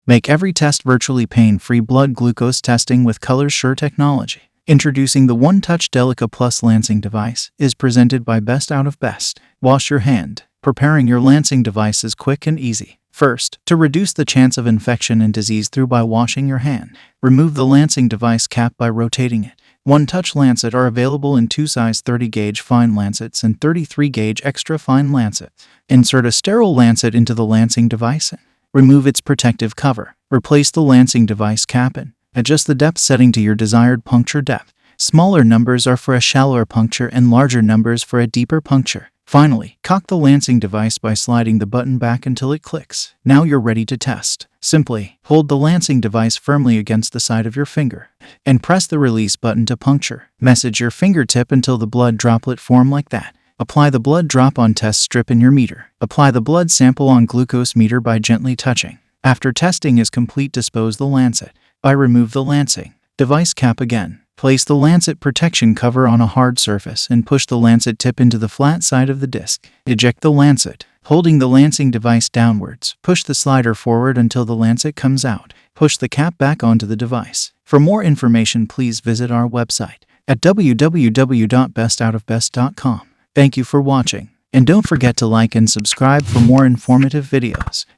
Make every test virtually pain-free. Blood glucose testing with Colors Sure technology. Introducing the OneTouch Delica Plus lancing device is presented by Best Out of Best. Wash your hand. Preparing your lancing device is quick and easy. First, to reduce the chance of infection and disease through by washing your hand. Remove the lancing device cap by rotating it. OneTouch lancet are available in two size 30-gauge fine lancets and 33-gauge extra fine lancets. Insert a sterile lancet into the lancing device. Remove its protective cover. Replace the lancing device cap and adjust the depth setting to your desired puncture depth. Smaller numbers are for a shallower puncture and larger numbers for a deeper puncture. Finally, cock the lancing device by sliding the button back until it clicks. Now you're ready to test. Simply hold the lancing device firmly against the side of your finger and press the release button to puncture. Message your fingertip until the blood droplet form like that. Apply the blood drop on test strip in your meter. Apply the blood sample on glucose meter by gently touching. After testing is complete, dispose the lancet by remove the lancing device cap again. Place the lancet protection cover on a hard surface and push the lancet tip into the flat side of the disc. Eject the lancet. Holding the lancing device downwards, push the slider forward until the lancet comes out. Push the cap back onto the device. For more information, please visit our website at www.bestoutofbest.com. Thank you for watching, and don't forget to like and subscribe for more informative videos.